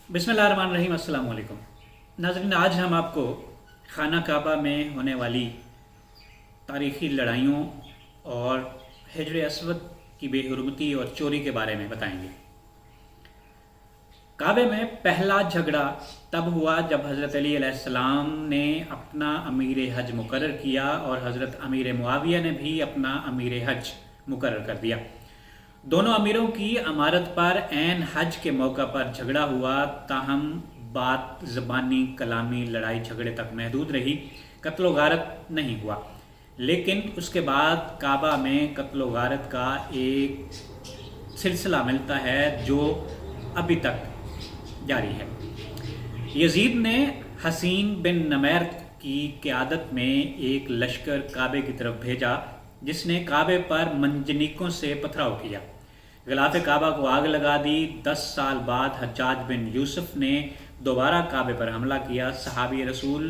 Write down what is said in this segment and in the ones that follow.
बिस्मिल्लाहिर्रहमानिर्रहीम। अस्सलाम वालेकुम नाज़रीन, आज हम आपको खाना काबा में होने वाली तारीख़ी लड़ाइयों और हिजर असवद की बेहुरमती और चोरी के बारे में बताएंगे। काबे में पहला झगड़ा तब हुआ जब हज़रत अली अलैहिस्सलाम ने अपना अमीर हज मुकर्रर किया और हज़रत अमीर मुआविया ने भी अपना अमीर हज मुकर्रर कर दिया। दोनों अमीरों की अमारत पर ऐन हज के मौका पर झगड़ा हुआ, ताहम बात ज़बानी कलामी लड़ाई झगड़े तक महदूद रही, कत्ल गारत नहीं हुआ। लेकिन उसके बाद काबा में कत्ल गारत का एक सिलसिला मिलता है जो अभी तक जारी है। यजीद ने हसीन बिन नमैर की क़यादत में एक लश्कर काबे की तरफ भेजा जिसने काबे पर मंजनीकों से पथराव किया, गिलाफ काबा को आग लगा दी। 10 साल बाद हज्जाज बिन यूसुफ ने दोबारा काबे पर हमला किया। सहाबी रसूल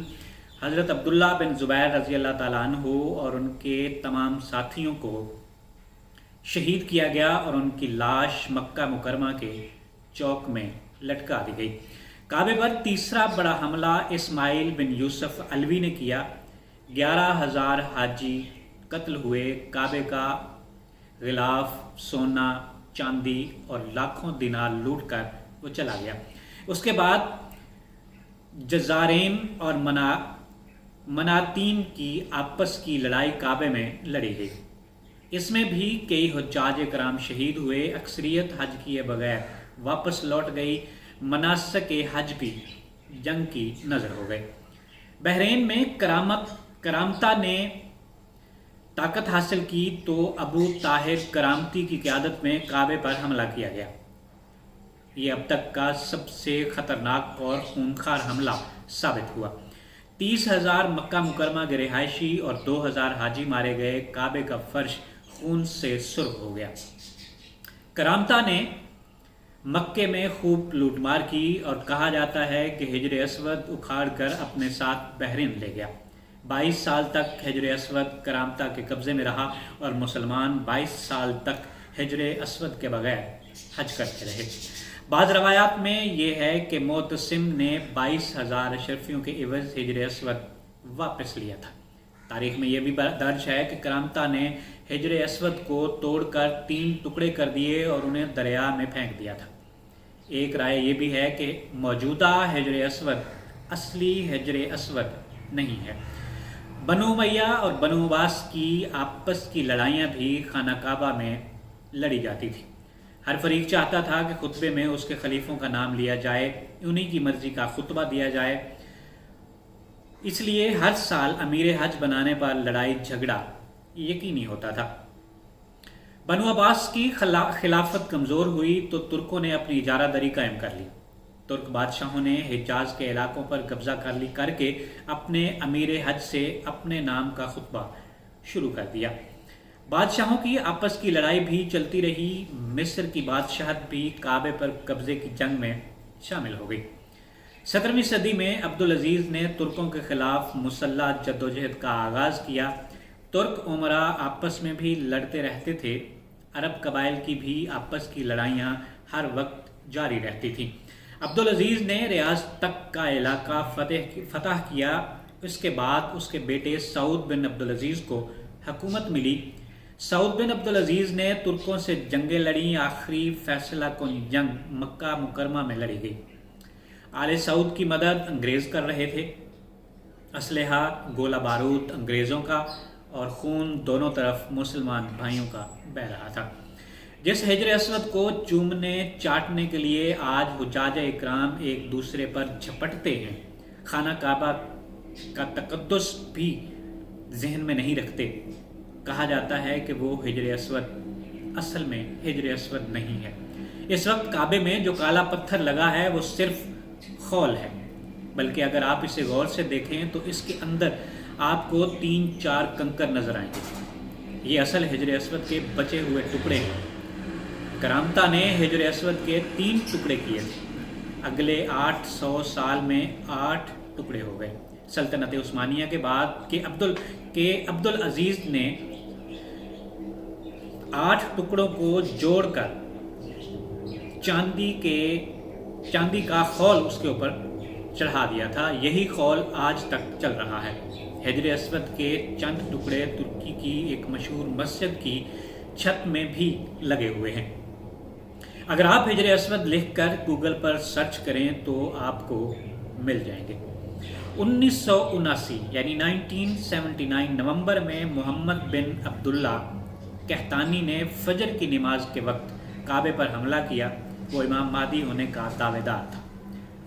हज़रत अब्दुल्ला बिन ज़ुबैर रज़ी अल्लाह ताला अन्हु और उनके तमाम साथियों को शहीद किया गया और उनकी लाश मक्का मुकरमा के चौक में लटका दी गई। काबे पर तीसरा बड़ा हमला इस्माइल बिन यूसुफ अलवी ने किया। 11,000 हाजी कत्ल हुए। काबे का गिलाफ सोना चांदी और लाखों दिनार लूट कर वो चला गया। उसके बाद जज़ारेन और मनातीन की आपस की लड़ाई काबे में लड़ी गई। इसमें भी कई हुज्जाज कराम शहीद हुए। अक्सरियत हज किए बगैर वापस लौट गई। मनासक हज भी जंग की नज़र हो गए। बहरीन में करामता ने ताकत हासिल की तो अबू ताहिर करामती की क़यादत में काबे पर हमला किया गया। ये अब तक का सबसे ख़तरनाक और खूनखार हमला साबित हुआ। 30,000 मक्का मुकरमा के रिहायशी और 2,000 हाजी मारे गए। काबे का फर्श खून से सुर्ख हो गया। करामता ने मक्के में खूब लूटमार की और कहा जाता है कि हिजर असवद उखाड़ कर अपने साथ बहरीन ले गया। 22 साल तक हिजर असवद करामता के कब्ज़े में रहा और मुसलमान 22 साल तक हिजर असवद के बगैर हज करते रहे। बाद रवायात में ये है कि मोतसिम ने 22,000 अशरफियों के एवज़ हिजर असवद वापस लिया था। तारीख़ में यह भी दर्ज है कि करामता ने हिजर असवद को तोड़कर 3 टुकड़े कर दिए और उन्हें दरिया में फेंक दिया था। एक राय ये भी है कि मौजूदा हिजर असवद असली हिजर असवद नहीं है। बनु उमैया और बनु अब्बास की आपस की लड़ाइयाँ भी खाना काबा में लड़ी जाती थी। हर फरीक चाहता था कि खुतबे में उसके खलीफों का नाम लिया जाए, उन्हीं की मर्जी का खुतबा दिया जाए। इसलिए हर साल अमीर हज बनाने पर लड़ाई झगड़ा यकीनी होता था। बनु अब्बास की खिलाफत कमज़ोर हुई तो तुर्कों ने अपनी इजारादारी कायम कर ली। तुर्क बादशाहों ने हिजाज के इलाकों पर कब्जा करके अपने अमीर हज से अपने नाम का खुतबा शुरू कर दिया। बादशाहों की आपस की लड़ाई भी चलती रही। मिस्र की बादशाहत भी काबे पर कब्जे की जंग में शामिल हो गई। 17वीं सदी में अब्दुल अजीज़ ने तुर्कों के खिलाफ मुसल्लह जद्दोजहद का आगाज़ किया। तुर्क उमरा आपस में भी लड़ते रहते थे। अरब कबाइल की भी आपस की लड़ाइयाँ हर वक्त जारी रहती थीं। अब्दुल अजीज़ ने रियाज तक का इलाका फतह किया। इसके बाद उसके बेटे सऊद बिन अब्दुल अजीज़ को हुकूमत मिली। सऊद बिन अब्दुल अजीज़ ने तुर्कों से जंगें लड़ी। आखिरी फैसला कुन जंग मक्का मुकरमा में लड़ी गई। आले सऊद की मदद अंग्रेज़ कर रहे थे। असलहा गोला बारूद अंग्रेज़ों का और खून दोनों तरफ मुसलमान भाइयों का बह रहा था। जिस हिजर असवद को चूमने चाटने के लिए आज हुज्जाज इकराम एक दूसरे पर झपटते हैं, खाना काबा का तकद्दुस भी जहन में नहीं रखते, कहा जाता है कि वो हिजर असवद असल में हिजर असवद नहीं है। इस वक्त काबे में जो काला पत्थर लगा है वो सिर्फ खौल है, बल्कि अगर आप इसे गौर से देखें तो इसके अंदर आपको 3-4 कंकर नजर आएंगे। ये असल हिजर असवद के बचे हुए टुकड़े हैं। करामता ने हिजर असवद के 3 टुकड़े किए थे। अगले 800 साल में 8 टुकड़े हो गए। सल्तनत उस्मानिया के बाद के अब्दुल अजीज़ ने 8 टुकड़ों को जोड़कर चांदी के چاندی کا خول اس کے اوپر چڑھا دیا تھا۔ یہی خول آج تک چل رہا ہے۔ حجر اسود کے چند ٹکڑے ترکی کی ایک مشہور مسجد کی چھت میں بھی لگے ہوئے ہیں۔ اگر آپ حجر اسود لکھ کر گوگل پر سرچ کریں تو آپ کو مل جائیں گے۔ 1979 یعنی 1979 نومبر میں محمد بن عبداللہ قحطانی نے فجر کی نماز کے وقت کعبے پر حملہ کیا۔ وہ امام مہدی ہونے کا دعوے دار تھا۔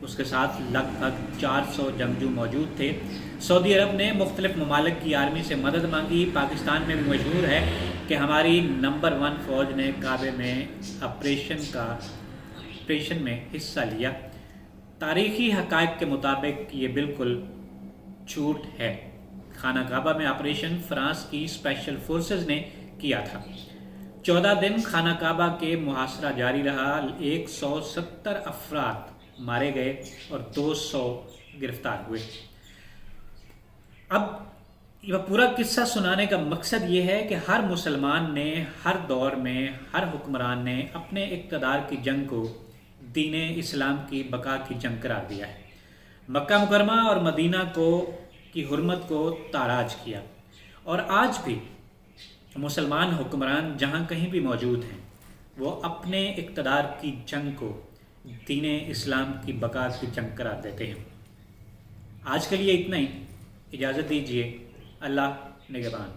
اس کے ساتھ لگ بھگ 400 جنگجو موجود تھے۔ سعودی عرب نے مختلف ممالک کی آرمی سے مدد مانگی۔ پاکستان میں بھی مشہور ہے کہ ہماری نمبر 1 فوج نے کعبے میں آپریشن میں حصہ لیا۔ تاریخی حقائق کے مطابق یہ بالکل جھوٹ ہے۔ خانہ کعبہ میں آپریشن فرانس کی اسپیشل فورسز نے کیا تھا۔ 14 دن خانہ کعبہ کے محاصرہ جاری رہا۔ 170 افراد مارے گئے اور 200 گرفتار ہوئے۔ اب یہ پورا قصہ سنانے کا مقصد یہ ہے کہ ہر مسلمان نے ہر دور میں ہر حکمران نے اپنے اقتدار کی جنگ کو دین اسلام کی بقا کی جنگ قرار دیا ہے۔ مکہ مکرمہ اور مدینہ کی حرمت کو تاراج کیا، اور آج بھی مسلمان حکمران جہاں کہیں بھی موجود ہیں وہ اپنے اقتدار کی جنگ کو دین اسلام کی بقا کی جنگ قرار دیتے ہیں۔ آج کے لیے اتنا ہی، اجازت دیجیے۔ اللہ نگہبان۔